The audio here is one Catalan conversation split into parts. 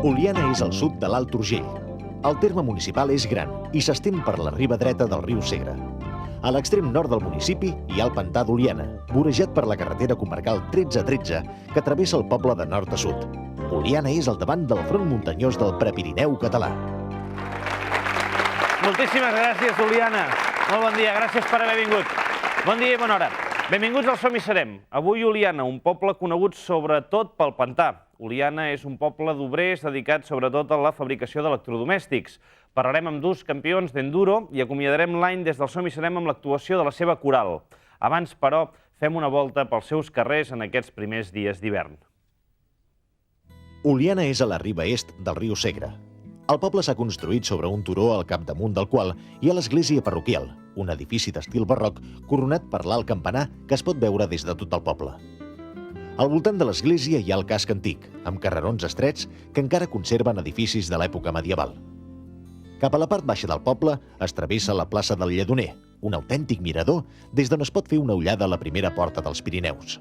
Oliana és al sud de l'Alt Urgell. El terme municipal és gran i s'estén per la riba dreta del riu Segre. A l'extrem nord del municipi hi ha el pantà d'Oliana, vorejat per la carretera comarcal 1313 que travessa el poble de nord a sud. Oliana és al davant del front muntanyós del Prepirineu català. Moltíssimes gràcies, Oliana. Molt bon dia, gràcies per haver vingut. Bon dia i bona hora. Benvinguts al Som hi serem. Avui Oliana, un poble conegut sobretot pel pantà. Oliana és un poble d'obrers dedicat sobretot a la fabricació d'electrodomèstics. Parlarem amb dos campions d'enduro i acomiadarem l'any des del Som hi serem amb l'actuació de la seva coral. Abans, però, fem una volta pels seus carrers en aquests primers dies d'hivern. Oliana és a la riba est del riu Segre. El poble s'ha construït sobre un turó al capdamunt del qual hi ha l'església parroquial, un edifici d'estil barroc coronat per l'alt campanar que es pot veure des de tot el poble. Al voltant de l'església hi ha el casc antic, amb carrerons estrets que encara conserven edificis de l'època medieval. Cap a la part baixa del poble es travessa la plaça del Lledoner, un autèntic mirador des d'on es pot fer una ullada a la primera porta dels Pirineus.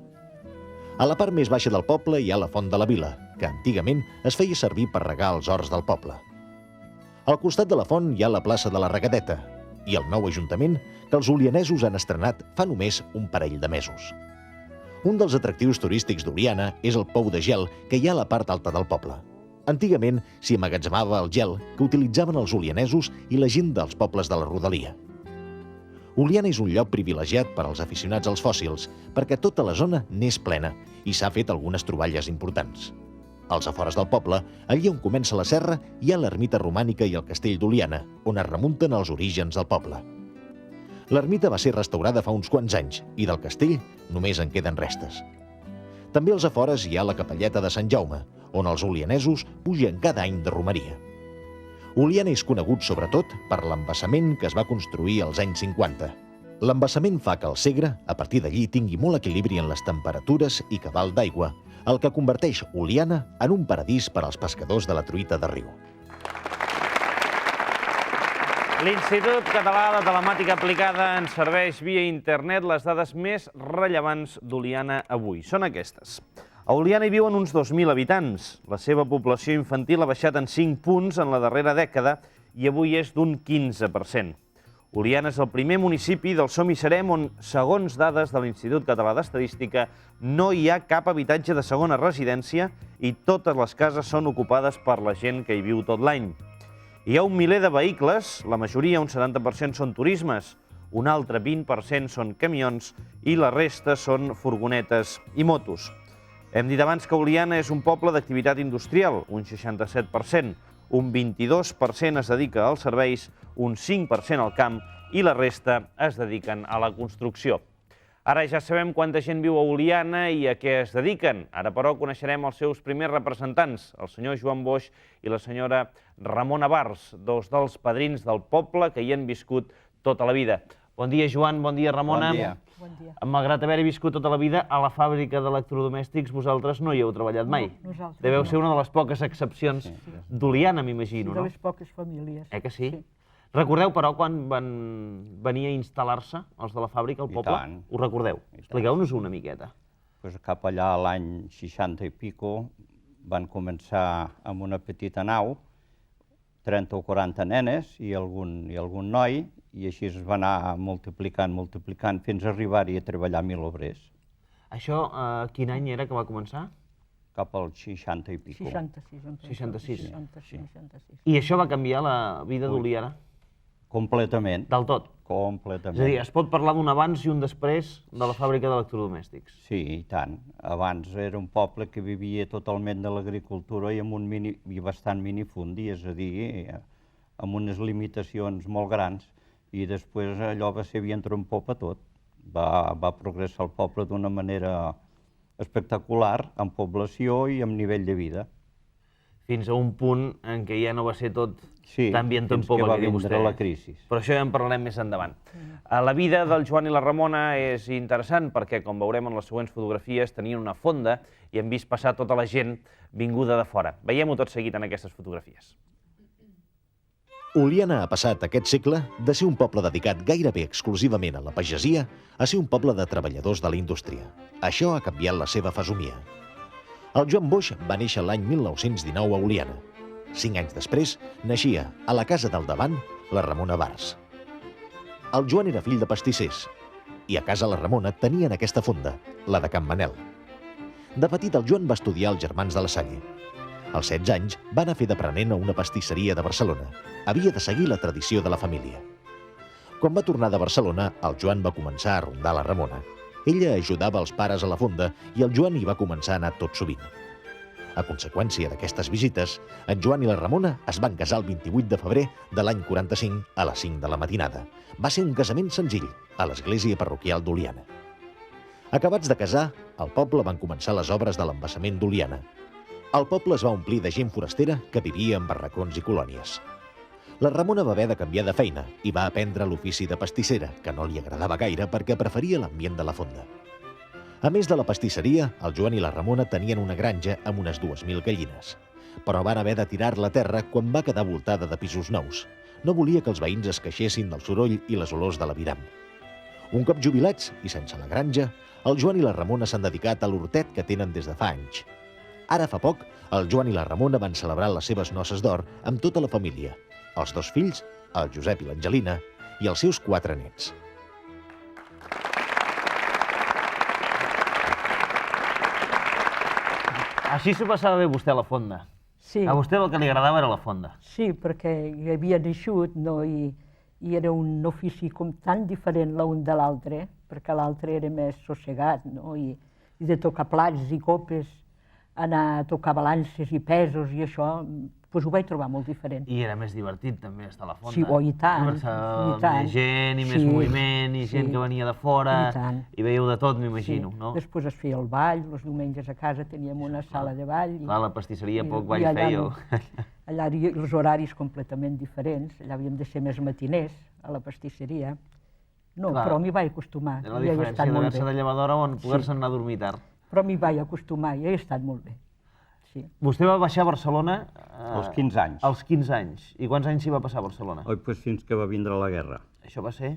A la part més baixa del poble hi ha la Font de la Vila, que antigament es feia servir per regar els horts del poble. Al costat de la font hi ha la plaça de la Regadeta i el nou ajuntament que els olianesos han estrenat fa només un parell de mesos. Un dels atractius turístics d'Oliana és el pou de gel que hi ha a la part alta del poble. Antigament s'hi emmagatzemava el gel que utilitzaven els olianesos i la gent dels pobles de la rodalia. Oliana és un lloc privilegiat per als aficionats als fòssils perquè tota la zona n'és plena i s'ha fet algunes troballes importants. Als afores del poble, allí on comença la serra, hi ha l'ermita romànica i el castell d'Oliana, on es remunten als orígens del poble. L'ermita va ser restaurada fa uns quants anys i del castell només en queden restes. També als afores hi ha la capelleta de Sant Jaume, on els olianesos pugen cada any de romeria. Oliana és conegut sobretot per l'embassament que es va construir als anys 50. L'embassament fa que el Segre, a partir d'allí, tingui molt equilibri en les temperatures i cabal d'aigua, el que converteix Oliana en un paradís per als pescadors de la truita de riu. L'Institut Català de Telemàtica Aplicada ens serveix via internet les dades més rellevants d'Oliana avui. Són aquestes. A Oliana hi viuen uns 2.000 habitants. La seva població infantil ha baixat en 5 punts en la darrera dècada i avui és d'un 15%. Oliana és el primer municipi del Som hi serem on, segons dades de l'Institut Català d'Estadística, no hi ha cap habitatge de segona residència i totes les cases són ocupades per la gent que hi viu tot l'any. Hi ha un miler de vehicles, la majoria, un 70%, són turismes, un altre 20% són camions i la resta són furgonetes i motos. Hem dit abans que Oliana és un poble d'activitat industrial, un 67%, un 22% es dedica als serveis, un 5% al camp i la resta es dediquen a la construcció. Ara ja sabem quanta gent viu a Oliana i a què es dediquen. Ara, però, coneixerem els seus primers representants, el senyor Joan Boix i la senyora Ramona Bars, dos dels padrins del poble que hi han viscut tota la vida. Bon dia, Joan, bon dia, Ramona. Bon dia. Malgrat haver-hi viscut tota la vida, a la fàbrica d'electrodomèstics vosaltres no hi heu treballat mai. No, nosaltres Deveu no. ser una de les poques excepcions d'Oliana, m'imagino, De no? les poques famílies. Que sí? Recordeu, però, quan van venir a instal·lar-se els de la fàbrica al poble? I tant. Ho recordeu? Expliqueu-nos una miqueta. Pues cap allà l'any 60 i pico van començar amb una petita nau, 30 o 40 nenes i algun noi, i així es va anar multiplicant fins a arribar-hi a treballar 1.000 obrers. Això, quin any era que va començar? Cap al 60 i pico. 66. 66. I això va canviar la vida d'Oliana? Completament. Del tot? Completament. És a dir, es pot parlar d'un abans i un després de la fàbrica d'electrodomèstics? Sí, i tant. Abans era un poble que vivia totalment de l'agricultura i amb un bastant minifundi, és a dir, amb unes limitacions molt grans. I després allò va ser vient en popa tot. Va progressar el poble d'una manera espectacular, amb població i amb nivell de vida. Fins a un punt en què ja no va ser tot tan vient en fins popa que va que diu vostè. vindre la crisi. Però això ja en parlarem més endavant. La vida del Joan i la Ramona és interessant perquè, com veurem en les següents fotografies, tenien una fonda i hem vist passar tota la gent vinguda de fora. Veiem-ho tot seguit en aquestes fotografies. Oliana ha passat aquest segle de ser un poble dedicat gairebé exclusivament a la pagesia a ser un poble de treballadors de la indústria. Això ha canviat la seva fesomia. El Joan Boix va néixer l'any 1919 a Oliana. 5 anys després, naixia, a la casa del davant, la Ramona Bars. El Joan era fill de pastissers, i a casa la Ramona tenien aquesta fonda, la de Can Manel. De petit, el Joan va estudiar als Germans de la Salle. Als 16 anys, va anar a fer d'aprenent a una pastisseria de Barcelona. Havia de seguir la tradició de la família. Quan va tornar de Barcelona, el Joan va començar a rondar la Ramona. Ella ajudava els pares a la fonda i el Joan hi va començar a anar tot sovint. A conseqüència d'aquestes visites, en Joan i la Ramona es van casar el 28 de febrer de l'any 45 a les 5 de la matinada. Va ser un casament senzill, a l'església parroquial d'Oliana. Acabats de casar, al poble van començar les obres de l'embassament d'Oliana. El poble es va omplir de gent forastera que vivia en barracons i colònies. La Ramona va haver de canviar de feina i va aprendre l'ofici de pastissera, que no li agradava gaire perquè preferia l'ambient de la fonda. A més de la pastisseria, el Joan i la Ramona tenien una granja amb unes 2.000 gallines. Però van haver de tirar-la a terra quan va quedar voltada de pisos nous. No volia que els veïns es queixessin del soroll i les olors de l'aviram. Un cop jubilats i sense la granja, el Joan i la Ramona s'han dedicat a l'hortet que tenen des de fa anys. Ara fa poc, el Joan i la Ramona van celebrar les seves noces d'or amb tota la família, els 2 fills, el Josep i l'Angelina, i els seus 4 nets. Així s'ho passava bé vostè a la fonda. Sí, A vostè el que li agradava era la fonda. sí, perquè hi havia nascut, no? I era un ofici com tan diferent l'un de l'altre, perquè l'altre era més sossegat, no? I de tocar plats i copes, anar a tocar balances i pesos i això, doncs ho vaig trobar molt diferent. I era més divertit també estar a la fonda. Sí, i tant, i tant. Més gent i més Sí, moviment i gent sí. que venia de fora. I tant. I veieu de tot, m'imagino, Sí. no? Després es feia el ball, els diumenges a casa teníem una sala de ball. Clar, a la pastisseria poc ball i allà fèieu. Allà hi havia els horaris completament diferents, allà havíem de ser més matiners a la pastisseria. No, Clar. però m'hi vaig acostumar. Era la i he diferència estat molt d'haver-se de bé. llevadora on poder-se anar a dormir tard. Però m'hi vaig acostumar i he estat molt bé. Sí. Vostè va baixar a Barcelona... Als 15 anys. Als 15 anys. I quants anys s'hi va passar a Barcelona? Oi, pues fins que va vindre la guerra. Això va ser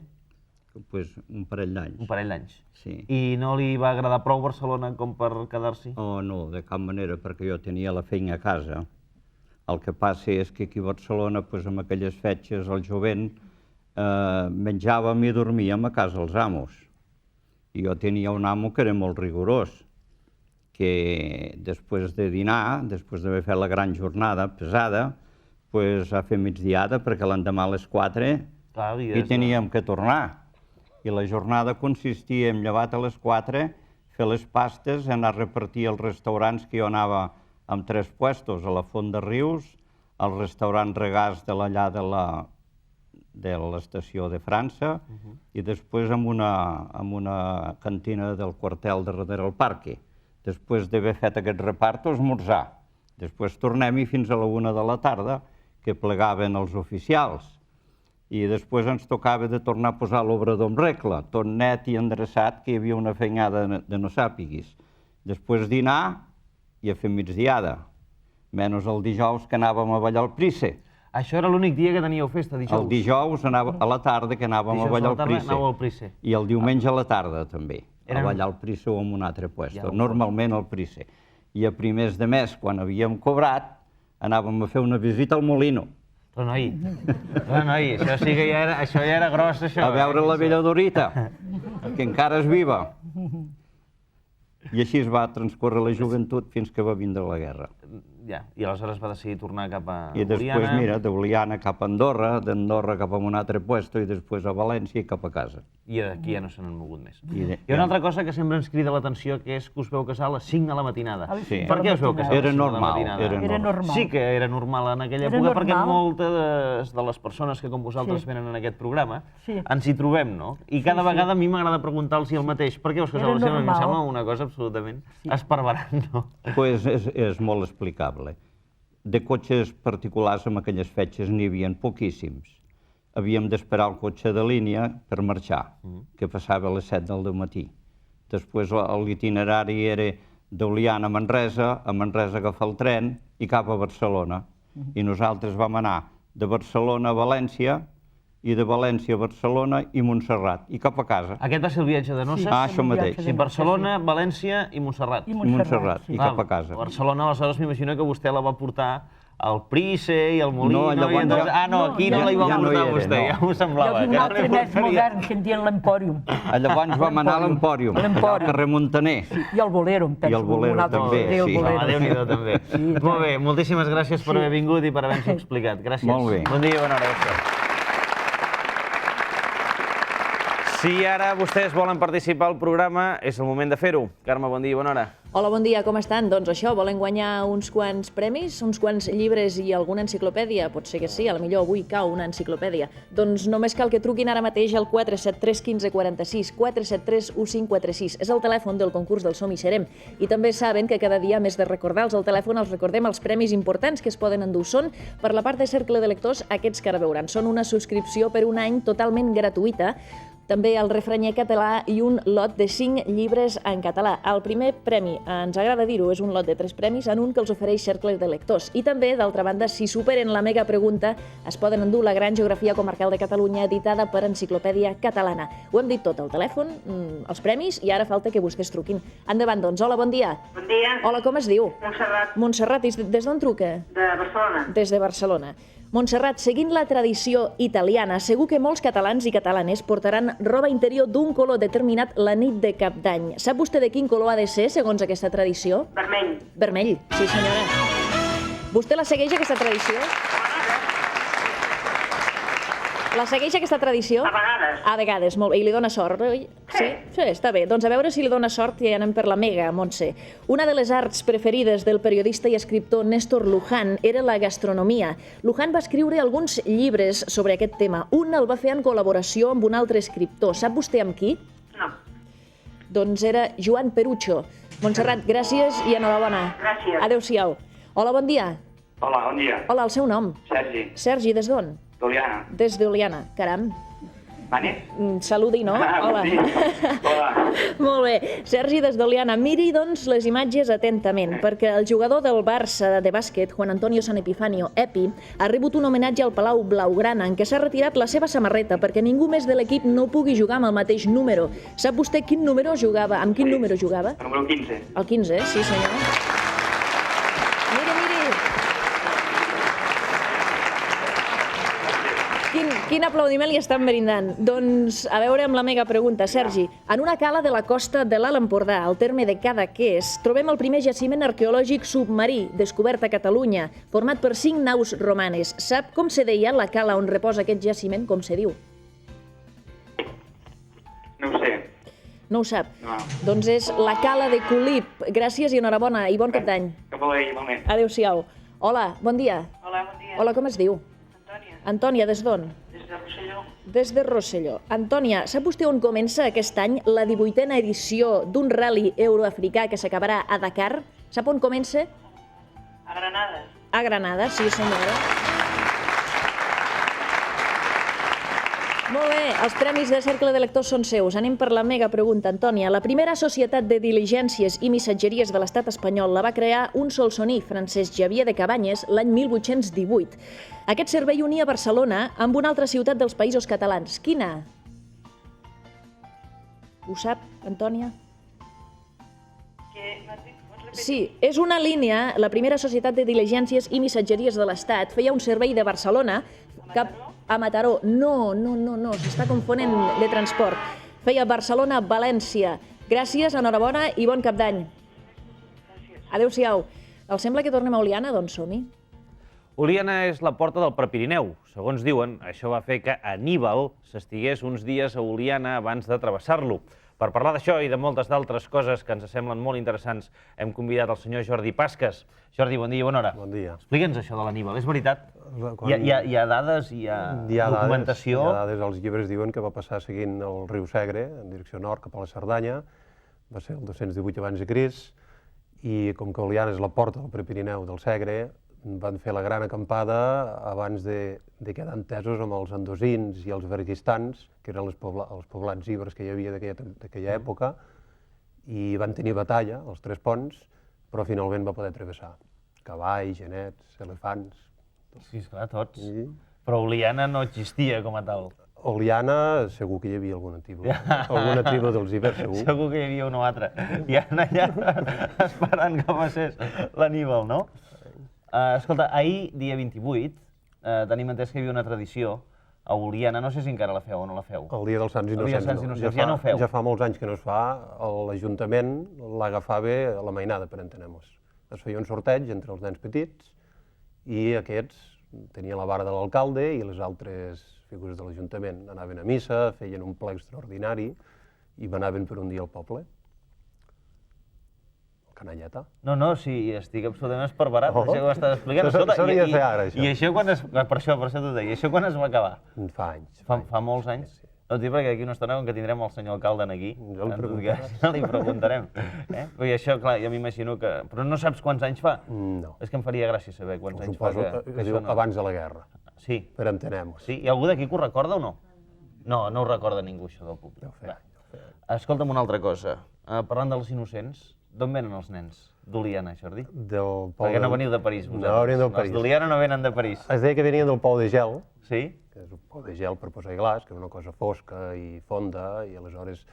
Pues un parell d'anys. un parell d'anys. Sí. I no li va agradar prou Barcelona com per quedar-s'hi? Oh, no, de cap manera, perquè jo tenia la feina a casa. El que passa és que aquí a Barcelona, pues, amb aquelles fetges, el jovent, menjàvem i dormíem a casa els amos. I jo tenia un amo que era molt rigorós, que després de dinar, després d'haver fet la gran jornada pesada, pues, a fer migdiada, perquè l'endemà a les 4 Clar, hi teníem que tornar. I la jornada consistia en llevat a les 4, fer les pastes, anar a repartir als restaurants que jo anava amb 3 puestos, a la Font de Rius, al restaurant Regàs de l'allà de l'estació de França, i després amb una cantina del quartel de darrere el parque. Després d'haver fet aquest reparto, esmorzar. Després tornem-hi fins a la 1 de la tarda, que plegaven els oficials. I després ens tocava de tornar a posar l'obrador en regla, tot net i endreçat, que hi havia una feinada de no sàpiguis. Després dinar i a fer migdiada, menys el dijous que anàvem a ballar al Price. Això era l'únic dia que teníeu festa, dijous? El dijous a la tarda que anàvem a ballar al Price. Anàveu al Price. I el diumenge a la tarda també, a ballar al Price o en un altre puesto, normalment al Price. I a primers de mes, quan havíem cobrat, anàvem a fer una visita al Molino. Però noi, això sí que ja era gros, això. A veure la vella Dorita, que encara és viva. I així es va transcórrer la joventut fins que va vindre la guerra. Ja, i aleshores va decidir tornar cap a I després, mira, d'Oliana cap a Andorra, d'Andorra cap a un altre puesto i després a València i cap a casa. I d'aquí ja no se n'han mogut més. I una altra cosa que sempre ens crida l'atenció, que és que us veu casar a les 5 de la matinada. Sí. Per què us veu casar a les 5 Era de la normal, matinada? Era normal. Sí que era normal en aquella Era època, perquè normal. moltes de les persones que com vosaltres Sí. venen en aquest programa Sí. ens hi trobem, no? I cada vegada a mi m'agrada preguntar-los el mateix. Per què us caseu a les 5? Em normal. sembla una cosa absolutament esparverant, no? Pues és molt explicable. De cotxes particulars en aquelles fetges n'hi havia poquíssims. Havíem d'esperar el cotxe de línia per marxar, que passava a les 7 del matí. Després l'itinerari era d'Oliana a Manresa agafar el tren i cap a Barcelona. I nosaltres vam anar de Barcelona a València i de València a Barcelona i Montserrat, i cap a casa. Aquest va ser el viatge de noces? Sí, això el mateix. viatge Sí, de Barcelona, València i Montserrat. I I Montserrat, sí. i cap a casa. Barcelona, aleshores, m'imagino que vostè la va portar el Price i el Molino... No, llavors ja... Ah, no, aquí no la hi va portar vostè, ja m'ho Hi semblava. havia un altre més modern que en diuen l'Empòrium. Llavors vam anar a l'Empòrium, al carrer Montaner. I el Bolero, em penso. I el Bolero un altre també, que es deia el sí. Bolero. Déu-n'hi-do, també. Molt bé, moltíssimes gràcies per haver vingut i per haver-nos explicat. Gràcies. Molt bé. Bon dia i bona hora. Si ara vostès volen participar al programa, és el moment de fer-ho. Carme, bon dia i bona hora. Hola, bon dia, com estan? Doncs això, volen guanyar uns quants premis, uns quants llibres i alguna enciclopèdia? Pot ser que sí, potser avui cau una enciclopèdia. Doncs només cal que truquin ara mateix al 473 15 46, 473 1546. És el telèfon del concurs del Som i Serem. I també saben que cada dia, a més de recordar-los al telèfon, els recordem els premis importants que es poden endur. Són, per la part de Cercle de Lectors, aquests que ara veuran. Són una subscripció per un any totalment gratuïta, també el refranyer català i un lot de 5 llibres en català. El primer premi, ens agrada dir-ho, és un lot de 3 premis en un que els ofereix Cercle de Lectors. I també, d'altra banda, si superen la mega pregunta, es poden endur la Gran Geografia Comarcal de Catalunya, editada per Enciclopèdia Catalana. Ho hem dit tot, al telèfon, els premis, i ara falta que vostès truquin. Endavant, doncs. Hola, bon dia. Bon dia. Hola, com es diu? Montserrat, Montserrat, des d'on truca? de Barcelona. Des de Barcelona. Montserrat, seguint la tradició italiana, segur que molts catalans i catalanes portaran roba interior d'un color determinat la nit de Cap d'Any. Sap vostè de quin color ha de ser, segons aquesta tradició? Vermell. Vermell, sí senyora. Vostè la segueix, aquesta tradició? La segueix, aquesta tradició? A vegades. A vegades, molt bé. I li dona sort, oi? Sí? Sí, està bé. Doncs a veure si li dona sort i anem per la mega, Montse. Una de les arts preferides del periodista i escriptor Néstor Luján era la gastronomia. Luján va escriure alguns llibres sobre aquest tema. Un el va fer en col·laboració amb un altre escriptor. Sap vostè amb qui? No. Doncs era Joan Perucho. Montserrat, gràcies i enhorabona. Gràcies. Adéu-siau. Hola, bon dia. Hola, bon dia. Hola, el seu nom? Sergi, Sergi, des d'on? d'Oliana. Des d'Oliana. Caram. Mani? Saludi, no? Hola. Bon dia. Hola. Molt bé. Sergi, des d'Oliana. Miri, doncs, les imatges atentament, perquè el jugador del Barça de bàsquet, Juan Antonio San Epifanio, Epi, ha rebut un homenatge al Palau Blaugrana, en què s'ha retirat la seva samarreta perquè ningú més de l'equip no pugui jugar amb el mateix número. Sap vostè quin número jugava? Amb quin número jugava? El número 15. El 15, sí senyor. Miri, miri. Quin aplaudiment li estan brindant. Doncs, a veure amb la mega pregunta. Sergi, en una cala de la costa de l'Alt Empordà, al terme de Cadaqués, trobem el primer jaciment arqueològic submarí descobert a Catalunya, format per 5 naus romanes. Sap com se deia la cala on reposa aquest jaciment? Com se diu? No ho sé. No ho sap? No. Doncs és la cala de Colip. Gràcies i enhorabona i bon cap d'any. Que vol dir, igualment. Adéu-siau. Hola, bon dia. Hola, bon dia. Hola, com es diu? Antònia, Antònia, des d'on? des de Rosselló. Des de Rosselló. Antònia, sap vostè on comença aquest any la 18a edició d'un rally euroafricà que s'acabarà a Dakar? Sap on comença? A Granada. A Granada, sí senyora. Molt bé, els premis de Cercle de Lectors són seus. Anem per la mega pregunta, Antònia. La primera societat de diligències i missatgeries de l'estat espanyol la va crear un solsoní, Francesc Xavier de Cabanyes, l'any 1818. Aquest servei unia Barcelona amb una altra ciutat dels Països Catalans. Quina? Ho sap, Antònia? Sí, és una línia, la primera societat de diligències i missatgeries de l'Estat feia un servei de Barcelona cap a Mataró. No, s'està confonent de transport. Feia Barcelona-València. Gràcies, enhorabona i bon cap d'any. Adéu-siau. Els sembla que tornem a Oliana? Doncs som-hi. Oliana és la porta del Prepirineu. Segons diuen, això va fer que Aníbal s'estigués uns dies a Oliana abans de travessar-lo. Per parlar d'això i de moltes d'altres coses que ens semblen molt interessants, hem convidat el senyor Jordi Pasques. Jordi, bon dia i bona hora. Bon dia. Explica'ns això de l'Aníbal, és veritat? Hi ha dades, hi ha documentació? Hi ha dades, els llibres diuen que va passar seguint el riu Segre, en direcció nord, cap a la Cerdanya, va ser el 218 abans de Crist, i com que Oliana és la porta del Prepirineu del Segre, van fer la gran acampada abans de quedar entesos amb els andosins i els vergistans, que eren els poblats ibers que hi havia d'aquella època, i van tenir batalla, els 3 ponts, però finalment va poder travessar. Cavalls, genets, elefants... Sí, esclar, tots. Però Oliana no existia com a tal. Oliana, segur que hi havia alguna tribu dels ibers, segur. Segur que hi havia una o altra. I anaven allà esperant que passés l'Aníbal, no? Escolta, ahir, dia 28, tenim entès que hi havia una tradició a Oliana, no sé si encara la feu o no la feu. El dia dels Sants Innocents no. Ja no ho feu. Ja fa molts anys que no es fa. L'Ajuntament l'agafava a la mainada, per entenem-nos. Es feia un sorteig entre els nens petits i aquests tenien la vara de l'alcalde i les altres figures de l'Ajuntament anaven a missa, feien un ple extraordinari i anaven per un dia al poble. Canalleta. No, sí, estic absolutament esparverat, per això que ho estàs explicant. S'hauria de fer ara, això. I això quan es... Per això t'ho deia. I això quan es va acabar? Fa anys. Fa molts anys? No et dic perquè d'aquí una estona, com que tindrem el senyor alcalde aquí, li preguntarem. I això, clar, jo m'imagino que... Però no saps quants anys fa? No. És que em faria gràcia saber quants anys fa que diu abans de la guerra. Sí. Per entenem-nos. Sí? Hi ha algú d'aquí que ho recorda o no? No ho recorda ningú, això del públic. Escolta'm una altra cosa. Parlant dels innocents, d'on venen els nens d'Oliana, Jordi? Perquè no veniu de París, vosaltres. No venim de París. Els d'Oliana no venen de París. Es deia que venien del Pou de Gel, sí? Que és un pou de gel per posar glaç, que és una cosa fosca i fonda, i aleshores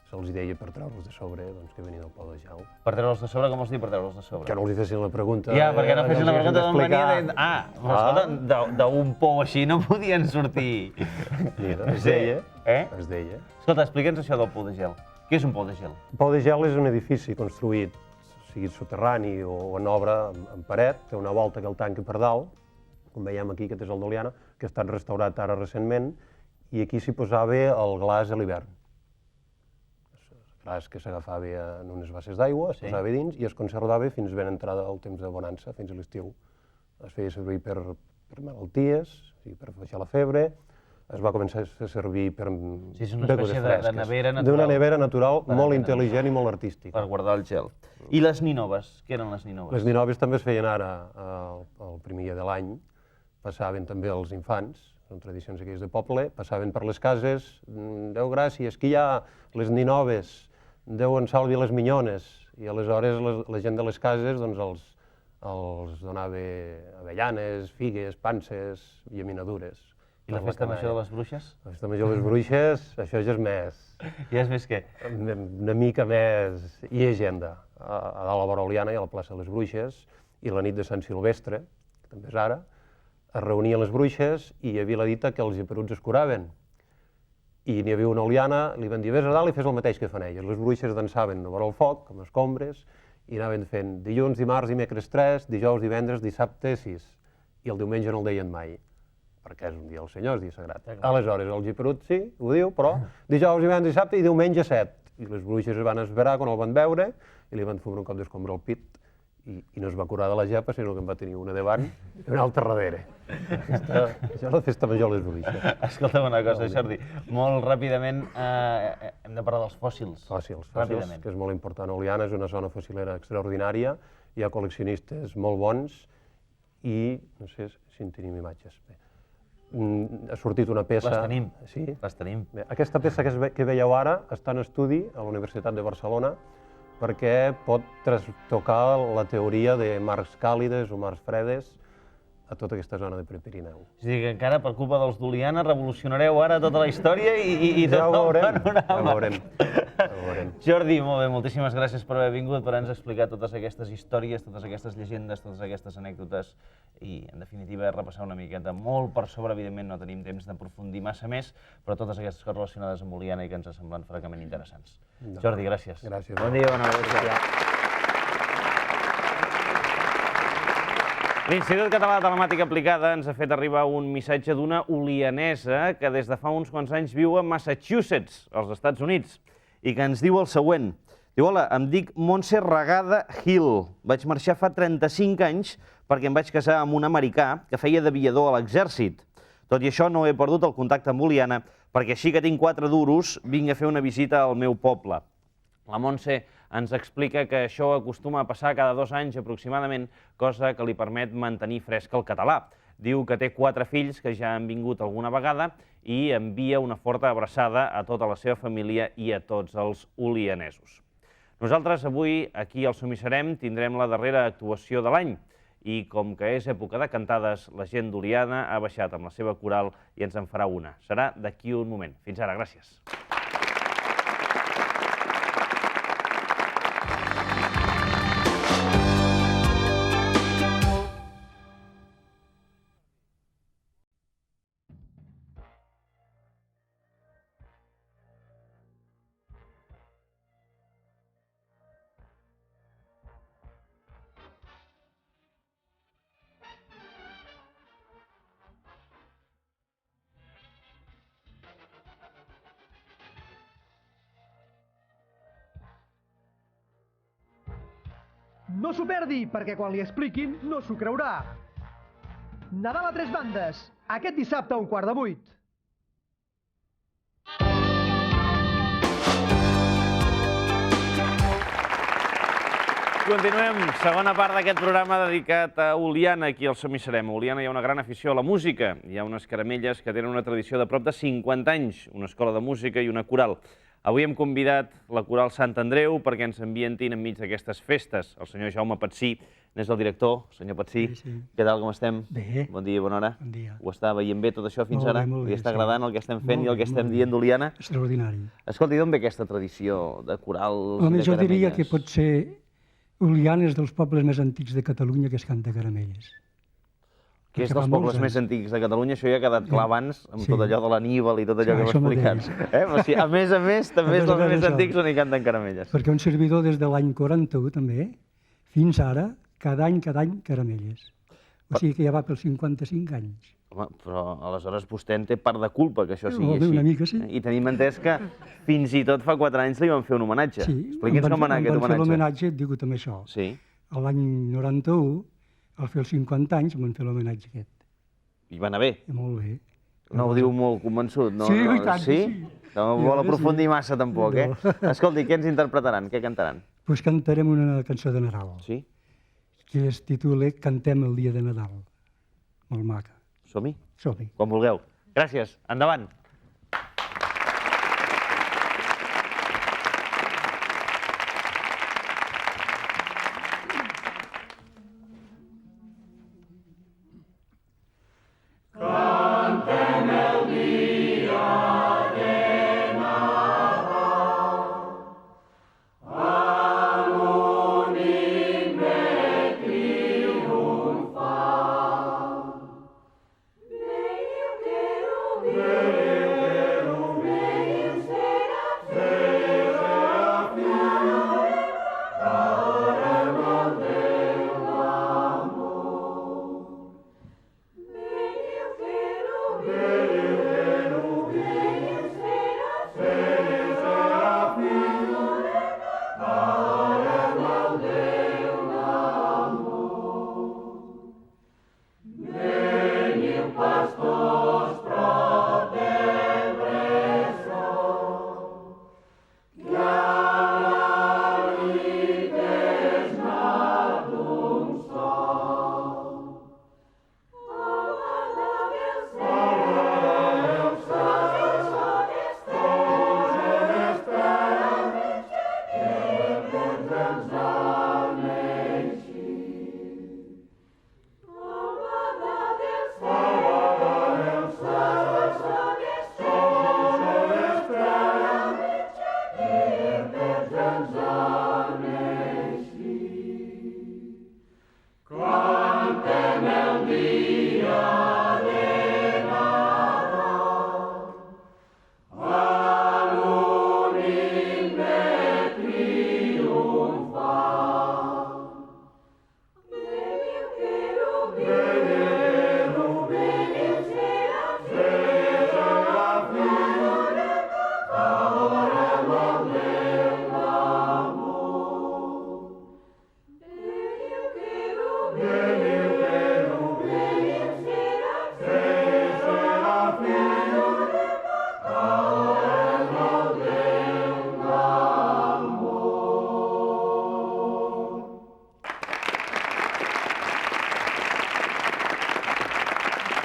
se'ls deia per treure'ls de sobre, doncs que venien del Pou de Gel. Per treure'ls de sobre, com vols dir per treure'ls de sobre? Que no els hi fessin la pregunta. Ja, perquè no fessin la pregunta d'on venien. Escolta, d'un pou així no podien sortir. Mira, es deia. Es deia. Escolta, explica'ns això del Pou de Gel. Què és un Pou de Gel? El Pou de Gel és un edifici construït, sigui soterrani o en obra, en paret, té una volta que el tanca per dalt, com veiem aquí, aquest és el d'Oliana, que ha estat restaurat ara recentment, i aquí s'hi posava el glaç a l'hivern. El glaç que s'agafava en unes basses d'aigua, es posava dins i es conservava fins ben entrada el temps de bonança, fins a l'estiu. Es feia servir per malalties, per baixar la febre, es va començar a servir per begudes fresques. És una espècie de nevera natural. D'una nevera natural molt intel·ligent i molt artística. Per guardar el gel. I les ninoves? Què eren les ninoves? Les ninoves també es feien ara, el primer dia de l'any. Passaven també els infants, són tradicions aquelles de poble, passaven per les cases, Déu gràcies, qui hi ha? Les ninoves, Déu en salvi les minyones. I aleshores la gent de les cases els donava avellanes, figues, panses, llaminadures. I la festa major de les bruixes? La festa major de les bruixes, això ja és més... Ja és més què? Una mica més... Hi ha agenda. A dalt a la vora Oliana hi ha la plaça de les Bruixes i la nit de Sant Silvestre, que també és ara, es reunien les bruixes i hi havia la dita que els geperuts es curaven. I n'hi havia una Oliana, li van dir, vés a dalt i fes el mateix que fan elles. Les bruixes dansaven a vora el foc, amb escombres, i anaven fent dilluns, dimarts, dimecres 3, dijous, divendres, dissabte 6. I el diumenge no el deien mai, perquè és un dia del Senyor, és dia sagrat. Aleshores, el geperut sí, ho diu, però dijous, divendres, dissabte i diumenge 7. I les bruixes es van esperar quan el van veure i li van fotre un cop d'escombra al pit i no es va curar de la gepa, sinó que en va tenir una davant i una altra darrere. Això és la festa major de les bruixes. Escolta'm una cosa, Jordi, molt ràpidament hem de parlar dels fòssils. Fòssils, que és molt important. Oliana és una zona fossilera extraordinària, hi ha col·leccionistes molt bons i no sé si en tenim imatges. Ha sortit una peça... Les tenim, sí? Les tenim. Aquesta peça que veieu ara està en estudi a la Universitat de Barcelona perquè pot trastocar la teoria de mars càlides o mars fredes a tota aquesta zona de Prepirineu. És a dir, que encara per culpa dels d'Oliana revolucionareu ara tota la història i ja tot el el panorama. Ja ho veurem. Jordi, molt bé, moltíssimes gràcies per haver vingut, per haver-nos explicat totes aquestes històries, totes aquestes llegendes, totes aquestes anècdotes i, en definitiva, repassar una miqueta molt per sobre. Evidentment no tenim temps d'aprofundir massa més, però totes aquestes coses relacionades amb Oliana i que ens semblen francament interessants. Jordi, gràcies. Gràcies. Bon dia, bona nit. L'Institut Català de Telemàtica Aplicada ens ha fet arribar un missatge d'una olianesa que des de fa uns quants anys viu a Massachusetts, als Estats Units, i que ens diu el següent. Diu, hola, em dic Montse Regada Hill. Vaig marxar fa 35 anys perquè em vaig casar amb un americà que feia d'aviador a l'exèrcit. Tot i això no he perdut el contacte amb Oliana perquè així que tinc 4 duros vinc a fer una visita al meu poble. La Montse ens explica que això acostuma a passar cada 2 anys aproximadament, cosa que li permet mantenir fresc el català. Diu que té 4 fills que ja han vingut alguna vegada i envia una forta abraçada a tota la seva família i a tots els olianesos. Nosaltres avui, aquí al Somissarem, tindrem la darrera actuació de l'any i com que és època de cantades, la gent d'Oliana ha baixat amb la seva coral i ens en farà una. Serà d'aquí un moment. Fins ara, gràcies. No s'ho perdi, perquè quan li expliquin no s'ho creurà. Nadal a 3 bandes, aquest dissabte a 7:15. Continuem, segona part d'aquest programa dedicat a Oliana, aquí al Som hi serem. A Oliana hi ha una gran afició a la música. Hi ha unes caramelles que tenen una tradició de prop de 50 anys, una escola de música i una coral. Avui hem convidat la coral Sant Andreu perquè ens ambientin enmig d'aquestes festes. El senyor Jaume Patsí n'és el director. Senyor Patsí, què tal, com estem? Bé. Bon dia i bona hora. Bon dia. Ho està veient bé tot això fins ara? Molt bé, Li està agradant el que estem fent i el que estem dient d'Oliana? Extraordinari. Escolti, d'on ve aquesta tradició de corals, de Home, jo diria caramelles? que pot ser Oliana és dels pobles més antics de Catalunya que es canta caramelles. Que és dels pobles més antics de Catalunya, això ja ha quedat clar abans, amb tot allò de l'Aníbal i tot allò que hem explicat. O sigui, a més, també és dels més antics on hi canten caramelles. Perquè un servidor des de l'any 41 també, fins ara, cada any caramelles. O sigui que ja va pels 55 anys. Home, però aleshores vostè en té part de culpa que això sigui així. Una mica, sí. I tenim entès que fins i tot fa 4 anys li van fer un homenatge. Sí, expliqui'ns com va anar aquest homenatge. Em van fer l'homenatge, et dic amb això. Sí. L'any 91, al fer els 50 anys, em van fer l'homenatge aquest. I va anar bé? Molt bé. No ho diu molt convençut, no? Sí, i tant, sí. No vol aprofundir massa, tampoc, eh? Escolti, què ens interpretaran? Què cantaran? Doncs cantarem una cançó de Nadal. Sí? Que es titula Cantem el dia de Nadal. Molt maca. Som-hi? Som-hi. Quan vulgueu. Gràcies. Endavant.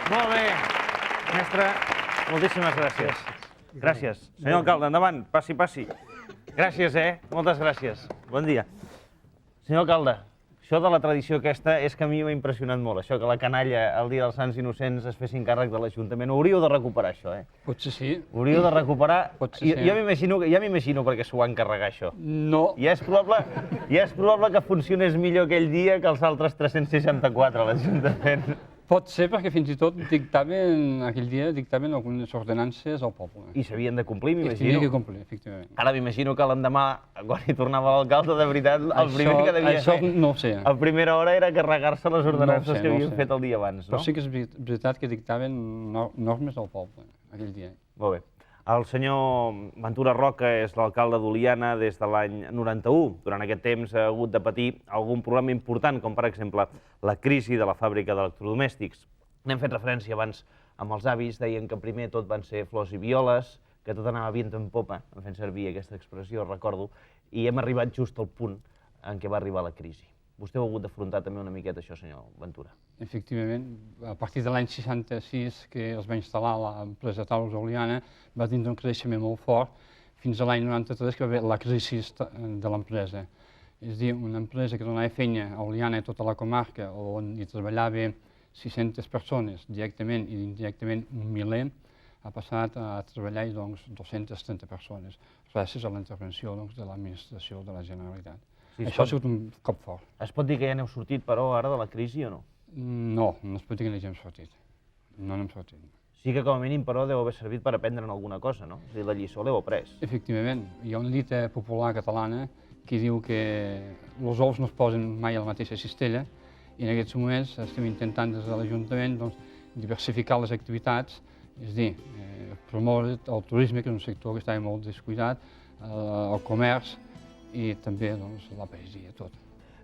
Molt bé, mestre, moltíssimes gràcies. Gràcies. Senyor alcalde, endavant, passi, passi. Gràcies, moltes gràcies. Bon dia. Senyor alcalde, això de la tradició aquesta és que a mi m'ha impressionat molt, això que la canalla el dia dels Sants Innocents es fessin càrrec de l'Ajuntament. Ho hauríeu de recuperar, això, Potser sí. Ho hauríeu de recuperar. Potser sí. Ja m'imagino perquè s'ho va encarregar, això. No. Ja és probable que funcionés millor aquell dia que els altres 364 a l'Ajuntament. Pot ser perquè fins i tot aquell dia dictaven algunes ordenances al poble. I s'havien de complir, m'imagino. S'havien de complir, efectivament. Ara m'imagino que l'endemà, quan hi tornava l'alcalde, de veritat, el primer que devia fer... Això no ho sé. A primera hora era carregar-se les ordenances que havien fet el dia abans, no? Però sí que és veritat que dictaven normes al poble aquell dia. Molt bé. El senyor Ventura Roca és l'alcalde d'Oliana des de l'any 91. Durant aquest temps ha hagut de patir algun problema important, com per exemple la crisi de la fàbrica d'electrodomèstics. N'hem fet referència abans amb els avis, deien que primer tot van ser flors i violes, que tot anava viento en popa, em fent servir aquesta expressió, recordo, i hem arribat just al punt en què va arribar la crisi. Vostè ha hagut d'afrontar també una miqueta això, senyor Ventura. Efectivament, a partir de l'any 66, que es va instal·lar l'empresa Taurus Oliana, va tindre un creixement molt fort, fins a l'any 93, que va haver la crisi de l'empresa. És a dir, una empresa que donava feina a Oliana i tota la comarca, on hi treballava 600 persones directament i indirectament un miler, ha passat a treballar 230 persones, gràcies a la intervenció de l'administració de la Generalitat. Això ha sigut un cop fort. Es pot dir que ja n'heu sortit, però, ara de la crisi o no? No, no es pot dir que n'hem sortit. No n'hem sortit. Sí que com a mínim, però, deu haver servit per aprendre'n alguna cosa, no? És a dir, la lliçó l'heu après. Efectivament. Hi ha una dita popular catalana que diu que els ous no es posen mai a la mateixa cistella i en aquests moments estem intentant des de l'Ajuntament diversificar les activitats, és a dir, promoure el turisme, que és un sector que estava molt descuidat, el comerç, i també la paesia, tot.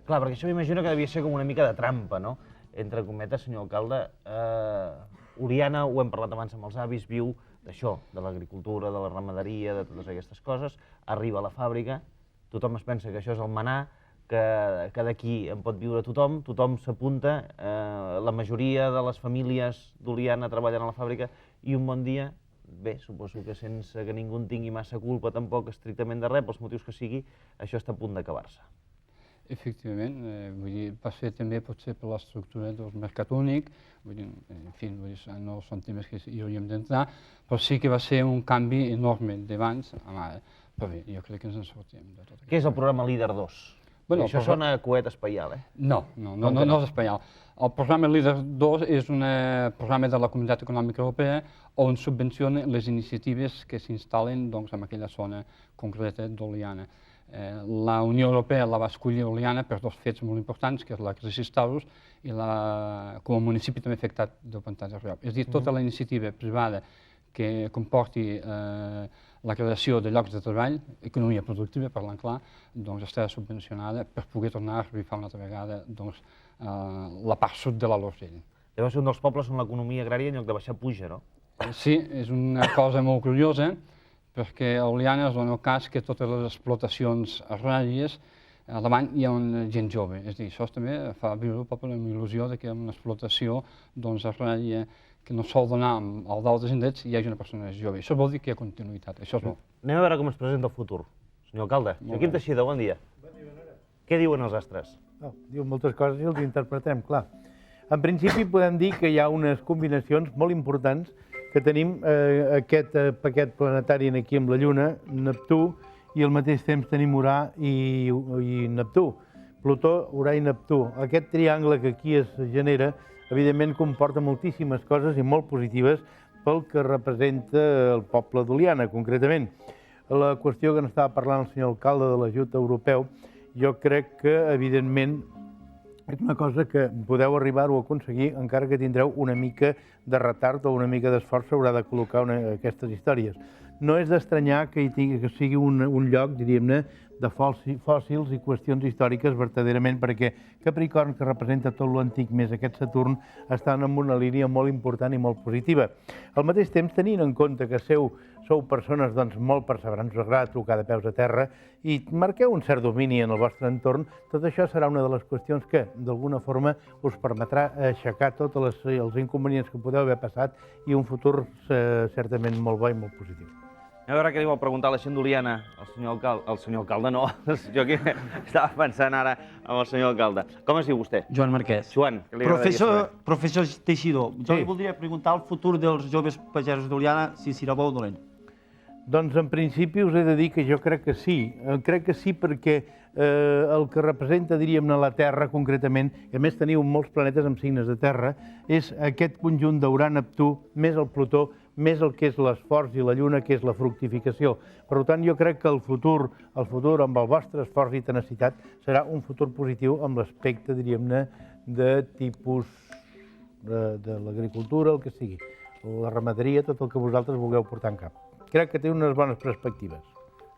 Clar, perquè això m'imagino que devia ser com una mica de trampa, no? Entre cometes, senyor alcalde, Oliana, ho hem parlat abans amb els avis, viu d'això, de l'agricultura, de la ramaderia, de totes aquestes coses, arriba a la fàbrica, tothom es pensa que això és el manar, que d'aquí en pot viure tothom, tothom s'apunta, la majoria de les famílies d'Oliana treballen a la fàbrica i un bon dia, bé, suposo que sense que ningú en tingui massa culpa tampoc estrictament de res, pels motius que sigui, això està a punt d'acabar-se. Efectivament, vull dir, va ser també potser per l'estructura del mercat únic, vull dir, en fi, no són temes que hi hauríem d'entrar, però sí que va ser un canvi enorme d'abans a ara. Però bé, jo crec que ens en sortim de tot. Què és el programa Líder 2? Això sona a coet espaial, eh? No és espaial. El programa Líder 2 és un programa de la Comunitat Econòmica Europea on subvenciona les iniciatives que s'instal·len en aquella zona concreta d'Oliana. La Unió Europea la va escollir Oliana per dos fets molt importants, que és la crisi Taurus i com a municipi també afectat del pantà de Rialb. És a dir, tota la iniciativa privada que comporti la creació de llocs de treball, economia productiva, parlant clar, estarà subvencionada per poder tornar a revifar una altra vegada la part sud de l'Alorgell. Deu ser un dels pobles on l'economia agrària en lloc de baixar puja, no? Sí, és una cosa molt curiosa, perquè a Oliana es dona el cas que totes les explotacions agràries a davant hi ha gent jove. És a dir, això també fa viure el poble amb il·lusió que en una explotació agrària que no sol donar al d'altres indrets hi hagi una persona jove. Això vol dir que hi ha continuïtat, això és bo. Anem a veure com es presenta el futur. Senyor alcalde, Joaquim Teixidor, bon dia. Què diuen els astres? Diuen moltes coses i els interpretem, clar. En principi podem dir que hi ha unes combinacions molt importants que tenim aquest paquet planetari aquí amb la Lluna, Neptú, i al mateix temps tenim Urà i Neptú. Plutó, Urà i Neptú. Aquest triangle que aquí es genera, evidentment comporta moltíssimes coses i molt positives pel que representa el poble d'Oliana, concretament. La qüestió que n'estava parlant el senyor alcalde de l'ajut europeu, jo crec que, evidentment, és una cosa que podeu arribar-ho a aconseguir, encara que tindreu una mica de retard o una mica d'esforç s'haurà de col·locar aquestes històries. No és d'estranyar que sigui un lloc, diríem-ne, de fòssils i qüestions històriques verdaderament, perquè Capricorn, que representa tot l'antic més aquest Saturn, estan en una línia molt important i molt positiva. Al mateix temps, tenint en compte que sou persones molt perseverants, us agrada trucar de peus a terra i marqueu un cert domini en el vostre entorn, tot això serà una de les qüestions que, d'alguna forma, us permetrà aixecar tots els inconvenients que podeu haver passat i un futur certament molt bo i molt positiu. A veure què li vol preguntar la gent d'Oliana, el senyor alcalde no, jo que estava pensant ara amb el senyor alcalde. Com es diu vostè? Joan Marquès. Joan, què li agradaria saber? Professor Teixidor, jo li voldria preguntar el futur dels joves pagesos d'Oliana, si serà bo o dolent. Doncs en principi us he de dir que jo crec que sí. Crec que sí perquè el que representa, diríem-ne, la Terra concretament, i a més teniu molts planetes amb signes de Terra, és aquest conjunt d'Urà-Neptú, més el Plutó, més el que és l'esforç i la Lluna, que és la fructificació. Per tant, jo crec que el futur amb el vostre esforç i tenacitat serà un futur positiu amb l'aspecte, diríem-ne, de tipus de l'agricultura, el que sigui. la ramaderia, tot el que vosaltres vulgueu portar en cap. Crec que té unes bones perspectives.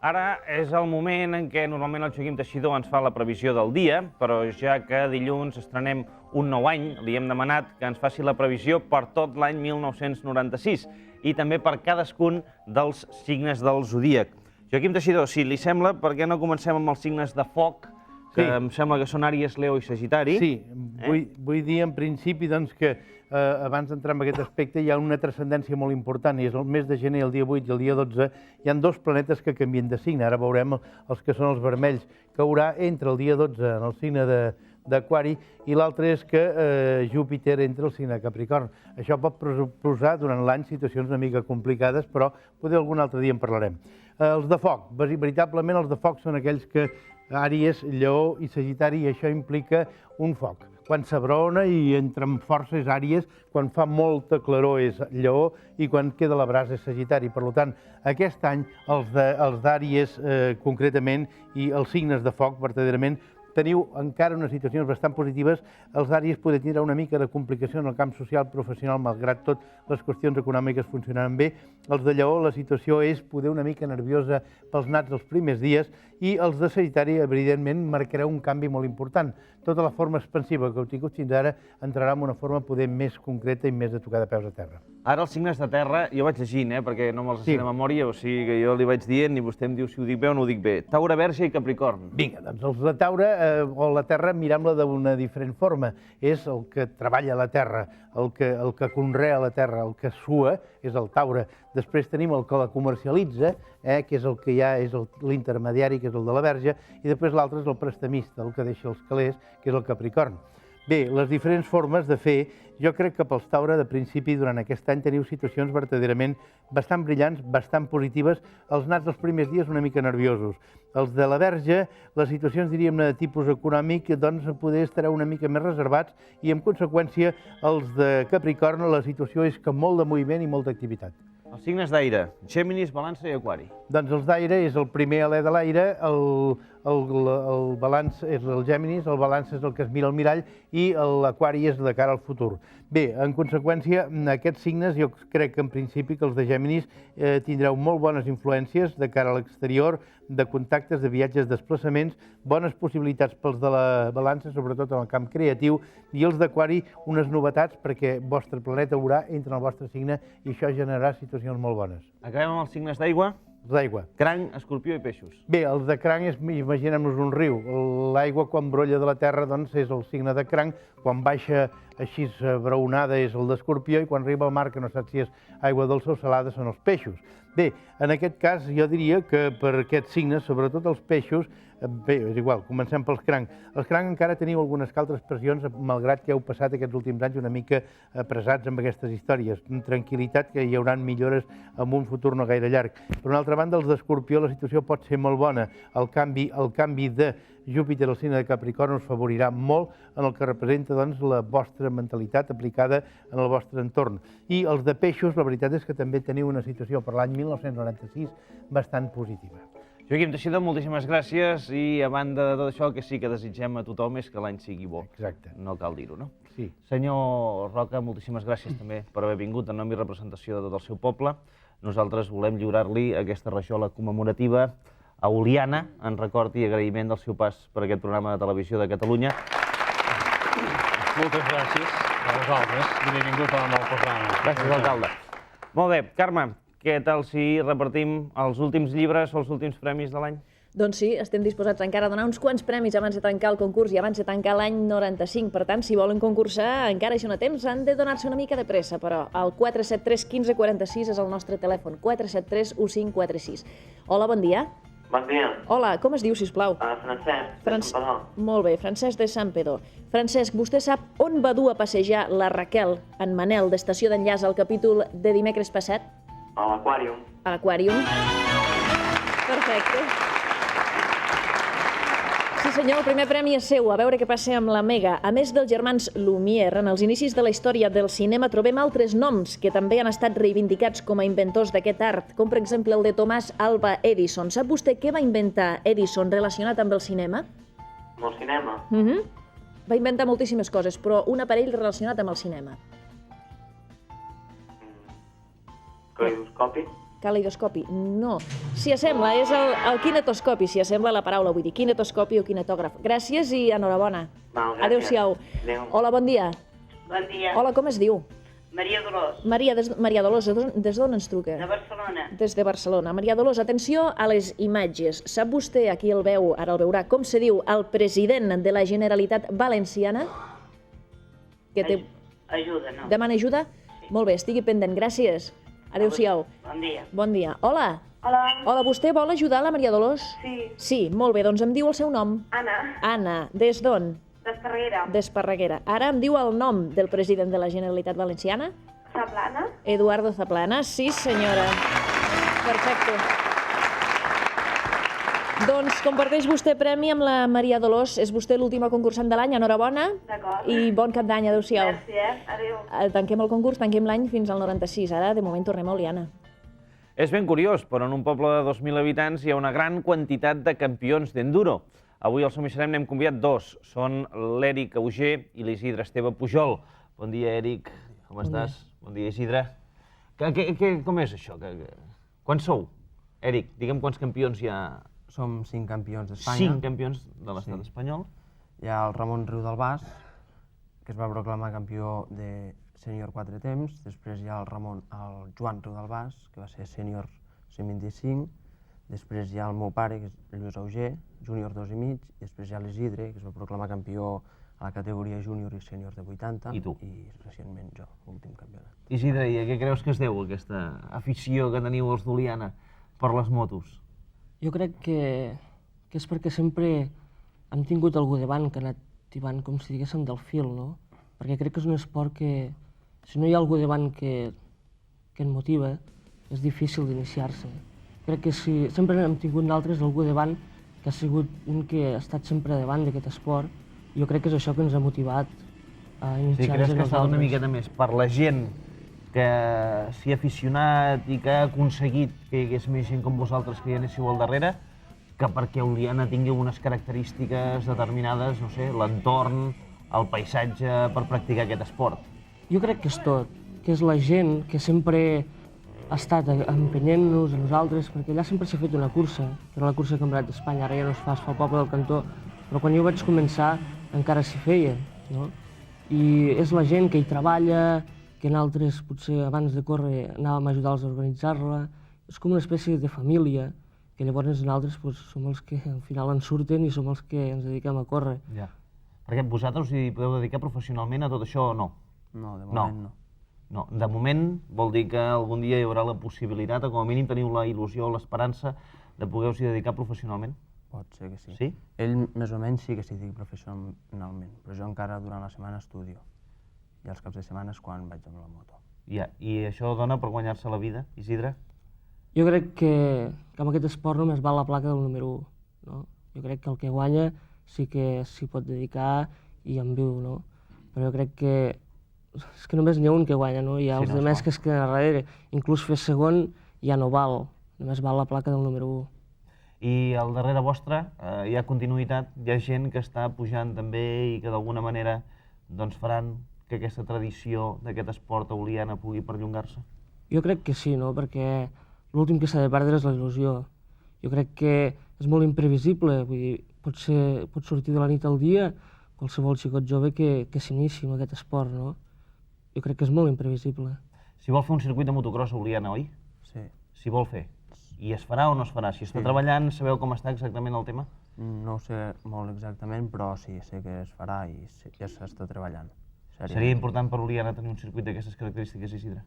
Ara és el moment en què normalment el Joaquim Teixidor ens fa la previsió del dia, però ja que dilluns estrenem un nou any, li hem demanat que ens faci la previsió per tot l'any 1996 i també per cadascun dels signes del zodíac. Joaquim Teixidor, si li sembla, per què no comencem amb els signes de foc, que em sembla que són Àries, Leo i Sagitari? Sí, vull dir en principi que abans d'entrar en aquest aspecte hi ha una transcendència molt important, i és el mes de gener, el dia 8 i el dia 12, hi ha dos planetes que canvien de signe. Ara veurem els que són els vermells. Caurà entre el dia 12 en el signe d'Aquari i l'altre és que Júpiter entra al signe de Capricorn. Això pot posar durant l'any situacions una mica complicades, però potser algun altre dia en parlarem. Els de foc, veritablement els de foc són aquells que Àries, Lleó i Sagitari, i això implica un foc. Quan s'abrona i entra amb força és Àries, quan fa molta claror és Lleó i quan queda la brasa és Sagitari. Per tant, aquest any els d'Àries concretament i els signes de foc verdaderament teniu encara unes situacions bastant positives. Els d'Àries poden tindre una mica de complicació en el camp social professional, malgrat tot les qüestions econòmiques funcionaran bé. Els de Lleó la situació és poder una mica nerviosa pels nats els primers dies i els de Sagitari, evidentment, marcareu un canvi molt important. Tota la forma expansiva que heu tingut fins ara entrarà en una forma poder més concreta i més de tocar de peus a terra. Ara els signes de terra, jo vaig llegint, perquè no me'ls sé de memòria, o sigui que jo li vaig dient i vostè em diu si ho dic bé o no ho dic bé. Taure, Verge i Capricorn. Vinga, doncs els de Taure o la terra mirem-la d'una diferent forma. És el que treballa la terra, el que conrea la terra, el que sua, és el Taure. Després tenim el que la comercialitza, que és el que ja és l'intermediari, que és el de la Verge, i després l'altre és el prestamista, el que deixa els calés, que és el Capricorn. Bé, les diferents formes de fer, jo crec que pels Taure, de principi, durant aquest any teniu situacions verdaderament bastant brillants, bastant positives. Els nats dels primers dies una mica nerviosos. Els de la Verge, les situacions, diríem, de tipus econòmic, doncs poder estareu una mica més reservats i, en conseqüència, els de Capricorn, la situació és que molt de moviment i molta activitat. Els signes d'aire, Géminis, Balança i Aquari. Doncs els d'aire és el primer alè de l'aire, el balanç és el Géminis, el balanç és el que es mira al mirall i l'Aquari és de cara al futur. Bé, en conseqüència, aquests signes, jo crec que en principi que els de Géminis tindreu molt bones influències de cara a l'exterior, de contactes, de viatges, desplaçaments, bones possibilitats pels de la balança, sobretot en el camp creatiu, i els d'Aquari unes novetats perquè vostre planeta Urà entra en el vostre signe i això generarà situacions molt bones. Acabem amb els signes d'aigua. D'aigua. Cranc, Escorpió i Peixos. Bé, els de cranc, imaginem-nos un riu. L'aigua, quan brolla de la terra, doncs és el signe de cranc. Quan baixa així braonada és el d'Escorpió i quan arriba al mar, que no saps si és aigua dolça o salada, són els peixos. Bé, en aquest cas jo diria que per aquests signes, sobretot els peixos, bé, és igual, comencem pels cranc. Els cranc encara teniu algunes altres pressions, malgrat que heu passat aquests últims anys una mica apressats amb aquestes històries. Tranquil·litat, que hi haurà millores en un futur no gaire llarg. Per una altra banda, els d'Escorpió, la situació pot ser molt bona. El canvi de Júpiter al signe de Capricorn us favorirà molt en el que representa la vostra mentalitat aplicada en el vostre entorn. I els de peixos, la veritat és que també teniu una situació per l'any 1996 bastant positiva. Joaquim Teixidor, moltíssimes gràcies i a banda de tot això, el que sí que desitgem a tothom és que l'any sigui bo. Exacte. No cal dir-ho, no? Sí. Senyor Roca, moltíssimes gràcies també per haver vingut en nom i representació de tot el seu poble. Nosaltres volem lliurar-li aquesta rajola commemorativa a Oliana, en record i agraïment del seu pas per aquest programa de televisió de Catalunya. Moltes gràcies a vosaltres d'haver vingut al programa. Gràcies, alcalde. Molt bé, Carme, què tal si repartim els últims llibres o els últims premis de l'any? Doncs sí, estem disposats encara a donar uns quants premis abans de tancar el concurs i abans de tancar l'any 95. Per tant, si volen concursar, encara hi són a temps, han de donar-se una mica de pressa, però el 473 15 46 és el nostre telèfon, 473 1546. Hola, bon dia. Bon dia. Hola, com es diu, sisplau? Francesc, de Santpedor. Molt bé, Francesc de Santpedor. Francesc, vostè sap on va dur a passejar la Raquel en Manel d'Estació d'Enllaç al capítol de dimecres passat? A l'Aquàrium. A l'Aquàrium. Perfecte. Sí senyor, el primer premi és seu, a veure què passa amb la Mega. A més dels germans Lumière, en els inicis de la història del cinema trobem altres noms que també han estat reivindicats com a inventors d'aquest art, com per exemple el de Thomas Alva Edison. Sap vostè què va inventar Edison relacionat amb el cinema? Amb el cinema? Va inventar moltíssimes coses, però un aparell relacionat amb el cinema. Caleidoscopi? Caleidoscopi, no. S'hi assembla, és el kinetoscopi, s'hi assembla la paraula, vull dir, kinetoscopi o kinetògraf. Gràcies i enhorabona. Gràcies. Adéu-siau. Adéu. Hola, bon dia. Bon dia. Hola, com es diu? Maria Dolors, Maria Dolors, des d'on ens truca? de Barcelona. Des de Barcelona. Maria Dolors, atenció a les imatges. Sap vostè, aquí el veu, ara el veurà, com se diu el president de la Generalitat Valenciana? Que té... Ajuda, no? Demana ajuda? Molt bé, estigui pendent. Gràcies. Adéu-siau. Bon dia. Bon dia. Hola. Hola. Hola, vostè vol ajudar la Maria Dolors? Sí. Sí, molt bé. Doncs em diu el seu nom. Anna, Anna. Des d'on? d'Esparreguera. D'Esparreguera. Ara em diu el nom del president de la Generalitat Valenciana? Saplana. Eduardo Zaplana. Sí, senyora. Perfecte. Doncs comparteix vostè premi amb la Maria Dolors. És vostè l'última concursant de l'any. Enhorabona. D'acord. I bon cap d'any. Adéu-siau. Merci, adéu. Tanquem el concurs, tanquem l'any fins al 96. Ara, de moment, tornem a Oliana. És ben curiós, però en un poble de 2.000 habitants hi ha una gran quantitat de campions d'enduro. Avui al Som Hi Serem n'hem convidat dos. Són l'Eric Auger i l'Isidre Esteve Pujol. Bon dia, Eric. Com estàs? Bon dia, Isidre. Com és això? Quants sou? Eric, digue'm quants campions hi ha. Som 5 campions d'Espanya. 5 campions de l'estat espanyol. Hi ha el Ramon Riu del Bas, que es va proclamar campió de sènior 4 temps. Després hi ha el Joan Riu del Bas, que va ser sènior 125. Després hi ha el meu pare, que és el Lluís Auger, júnior 2 i mig. Després hi ha l'Isidre, que es va proclamar campió a la categoria júnior i sènior de 80. I tu? I recentment jo, l'últim campionat. Isidre, i a què creus que es deu aquesta afició que teniu els d'Oliana per les motos? Jo crec que és perquè sempre hem tingut algú davant que ha anat tibant, com si diguéssim, del fil, no? Perquè crec que és un esport que, si no hi ha algú davant que et motiva, és difícil d'iniciar-se. Crec que si sempre hem tingut nosaltres algú davant que ha sigut un que ha estat sempre davant d'aquest esport, jo crec que és això que ens ha motivat a iniciar-nos Sí, creus que ha estat una miqueta més per la gent que s'hi ha aficionat i que ha aconseguit que hi hagués més gent com vosaltres que hi anéssiu al darrere, que perquè Oliana tingui unes característiques determinades, no sé, l'entorn, el paisatge per practicar aquest esport? Jo crec que és tot, que és la gent que sempre ha estat empenyent-nos a nosaltres, perquè allà sempre s'ha fet una cursa, que era la cursa de Campionat d'Espanya, ara ja no es fa, es fa al poble del Cantó, però quan jo vaig començar encara s'hi feia, no? I és la gent que hi treballa, que nosaltres potser abans de córrer anàvem a ajudar-los a organitzar-la, és com una espècie de família, que llavors nosaltres som els que al final en surten i som els que ens dediquem a córrer. Ja. Perquè vosaltres us hi podeu dedicar professionalment a tot això o no? No, de moment no. No, de moment vol dir que algun dia hi haurà la possibilitat, o com a mínim teniu la il·lusió o l'esperança de poder-vos-hi dedicar professionalment? Pot ser que sí. Sí? Ell més o menys sí que s'hi dedica professionalment, però jo encara durant la setmana estudio. I els caps de setmana és quan vaig amb la moto. Ja, i això dona per guanyar-se la vida, Isidre? Jo crec que amb aquest esport només val la placa del número 1, no? Jo crec que el que guanya sí que s'hi pot dedicar i en viu, no? Però jo crec que és que només n'hi ha un que guanya, no? Hi ha els altres que es queden a darrere. Inclús fer segon ja no val, només val la placa del número 1. I al darrere vostre hi ha continuïtat, hi ha gent que està pujant també i que d'alguna manera doncs faran que aquesta tradició d'aquest esport a Oliana pugui perllongar-se? Jo crec que sí, no? Perquè l'últim que s'ha de perdre és la il·lusió. Jo crec que és molt imprevisible, vull dir, pot sortir de la nit al dia qualsevol xicot jove que s'inici en aquest esport, no? Jo crec que és molt imprevisible. Si vol fer un circuit de motocross a Oliana, oi? Sí. Si vol fer. I es farà o no es farà? Si està treballant, sabeu com està exactament el tema? No ho sé molt exactament, però sí, sé que es farà i ja s'està treballant. Seria important per Oliana tenir un circuit d'aquestes característiques, Isidre?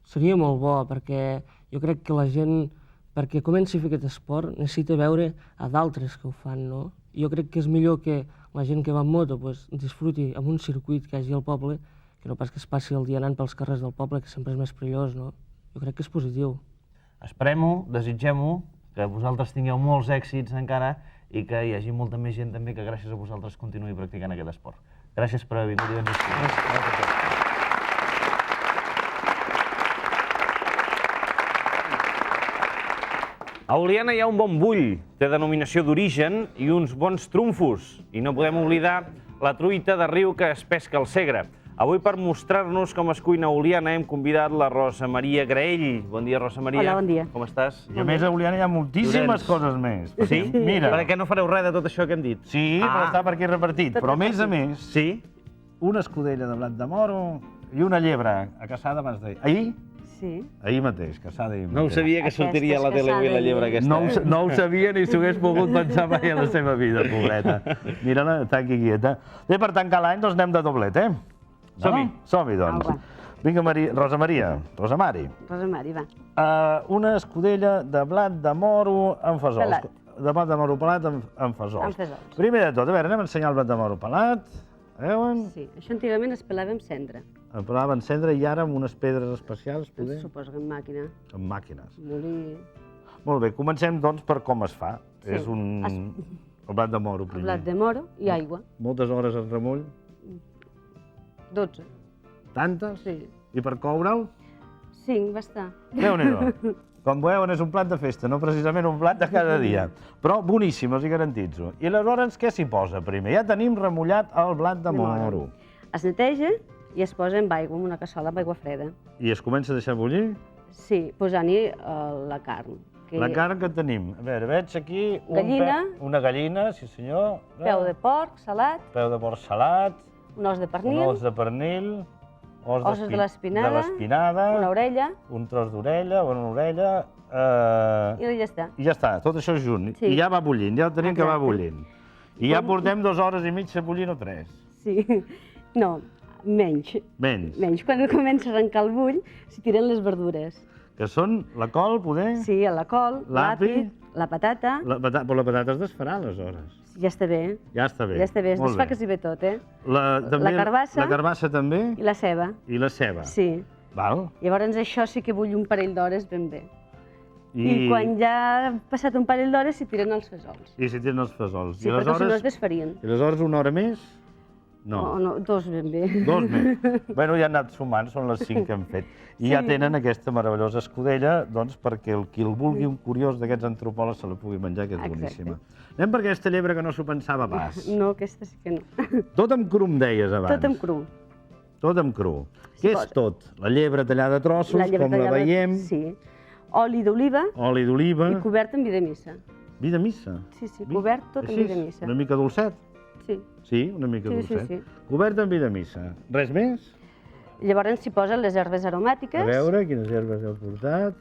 Seria molt bo, perquè jo crec que la gent, perquè comenci a fer aquest esport, necessita veure a d'altres que ho fan, no? Jo crec que és millor que la gent que va en moto disfruti amb un circuit que hi hagi al poble, que no pas que es passi el dia anant pels carrers del poble, que sempre és més perillós, no? Jo crec que és positiu. Esperem-ho, desitgem-ho, que vosaltres tingueu molts èxits encara i que hi hagi molta més gent també que gràcies a vosaltres continuï practicant aquest esport. Gràcies per haver vingut i ben viscut. A Oliana hi ha un bon bull, té denominació d'origen i uns bons trumfos. I no podem oblidar la truita de riu que es pesca al Segre. Avui, per mostrar-nos com es cuina a Oliana, hem convidat la Rosa Maria Graell. Bon dia, Rosa Maria. Hola, bon dia. Com estàs? I a més, a Oliana hi ha moltíssimes coses més. Sí? Mira. Perquè no fareu res de tot això que hem dit. Sí, però està per aquí repartit. Però a més, sí? una escudella de blat de moro i una llebre a caçada abans d'ahir. Ahir? Sí. Ahir mateix, caçada ahir mateix. No ho sabia que sortiria a la tele avui la llebre aquesta. No ho sabia ni s'ho hagués pogut pensar mai a la seva vida, pobreta. Mira-la, està aquí quieta. Bé, per tancar l'any, doncs anem de doblet, eh? Som-hi. Som-hi, doncs. Vinga, Rosa Maria. Rosa Mari. Rosa Mari, va. Una escudella de blat de moro amb fesols. Pelat. De blat de moro pelat amb fesols. Amb fesols. Primer de tot, a veure, anem a ensenyar el blat de moro pelat. Veuen? Sí, això antigament es pelava amb cendra. El pelava en cendra i ara amb unes pedres especials, poder? Suposo que amb màquina. Amb màquines. Molí... Molt bé, comencem, doncs, per com es fa. Sí. És el blat de moro, primer. El blat de moro i aigua. Moltes hores en remull? 12. Tantes? Sí. I per coure'l? 5, va estar. Déu-n'hi-do. Com veuen, és un plat de festa, no precisament un plat de cada dia. Però boníssim, els hi garantitzo. I aleshores, què s'hi posa primer? Ja tenim remullat el blat de moro. Es neteja i es posa amb aigua, en una cassola amb aigua freda. I es comença a deixar bullir? Sí, posant-hi la carn. La carn que tenim. A veure, veig aquí una gallina, sí senyor. Peu de porc, salat. Peu de porc salat. Un os de pernil. Un os de pernil. Ossos de l'espinada. Una orella. Un tros d'orella, una orella. I ja està. I ja està, tot això junt. Sí. I ja va bullint, ja el tenim que va bullint. I ja portem 2 hores i mitja bullint o 3. Sí. No, menys. Menys. Menys. Quan comença a arrencar el bull, s'hi tiren les verdures. Que són la col, poder? Sí, la col, l'api, la patata. Però la patata es desfarà, aleshores. Ja està bé. Ja està bé. Ja està bé, es desfà que s'hi ve tot, eh? La carbassa. La carbassa també? I la ceba. I la ceba. Sí. Val. Llavors això sí que bull un parell d'hores ben bé. I quan ja ha passat un parell d'hores s'hi tiren els fesols. I s'hi tiren els fesols. Sí, perquè si no es desfarien. I aleshores 1 hora més? No. No, 2 ben bé. 2 més. Bueno, ja han anat sumant, són les 5 que hem fet. I ja tenen aquesta meravellosa escudella, doncs, perquè qui el vulgui, un curiós d'aquests antropòlegs, se la pugui menjar, que és boníssima. Anem per aquesta llebre que no s'ho pensava pas. No, aquesta sí que no. Tot amb cru, em deies abans. Tot amb cru. Tot amb cru. Què és tot? La llebre tallada a trossos, com la veiem. Sí. Oli d'oliva. Oli d'oliva. I cobert amb vi de missa. Vi de missa? Sí, sí, cobert tot amb vi de missa. Una mica dolcet? Sí. Sí, una mica dolcet. Sí. Cobert amb vi de missa. Res més? Llavors s'hi posen les herbes aromàtiques. A veure, quines herbes heu portat.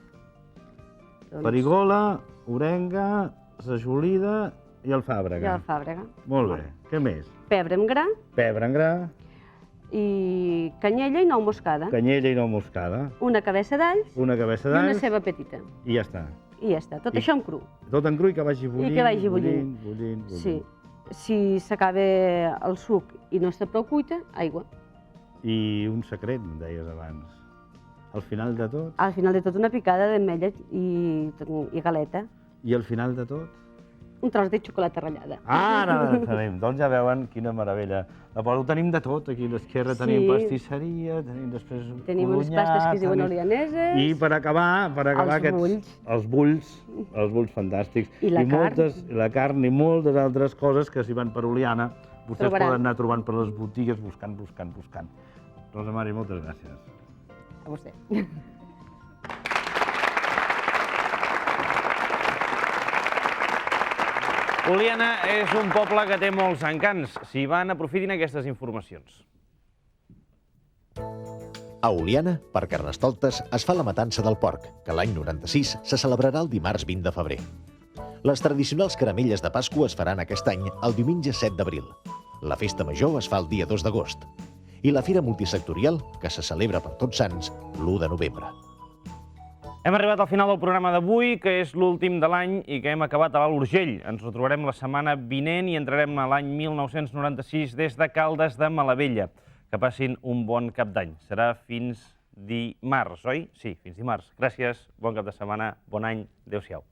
Farigola, orenga, sajolida i alfàbrega. I alfàbrega. Molt bé. Què més? Pebre en gra. Pebre en gra. I canyella i nou moscada. Canyella i nou moscada. Una cabeça d'alls. Una cabeça d'alls. I una ceba petita. I ja està. I ja està. Tot això en cru. Tot en cru i que vagi bullint. I que vagi bullint. Bullint. Sí. Si s'acaba el suc i no està prou cuita, aigua. I un secret, em deies abans. Al final de tot? Al final de tot una picada d'ametlla i galeta. I al final de tot? Un tros de xocolata ratllada. Ara la tenim. Doncs ja veuen quina meravella. Ho tenim de tot. Aquí a l'esquerra tenim pastisseria, tenim després tenim unes pastes que es diuen olianeses. I per acabar els bulls fantàstics. I la carn. La carn i moltes altres coses que s'hi van per Oliana. Vostès poden anar trobant per les botigues buscant. Rosa Mari, moltes gràcies. A vostè. Oliana és un poble que té molts encants. Si hi van, aprofitin aquestes informacions. A Oliana, per Carnestoltes, es fa la matança del porc, que l'any 96 se celebrarà el dimarts 20 de febrer. Les tradicionals caramelles de Pasqua es faran aquest any el diumenge 7 d'abril. La festa major es fa el dia 2 d'agost. I la fira multisectorial, que se celebra per Tots Sants, l'1 de novembre. Hem arribat al final del programa d'avui, que és l'últim de l'any i que hem acabat a l'Alt Urgell. Ens retrobarem la setmana vinent i entrarem a l'any 1996 des de Caldes de Malavella. Que passin un bon cap d'any. Serà fins dimarts, oi? Sí, fins dimarts. Gràcies, bon cap de setmana, bon any, adéu-siau.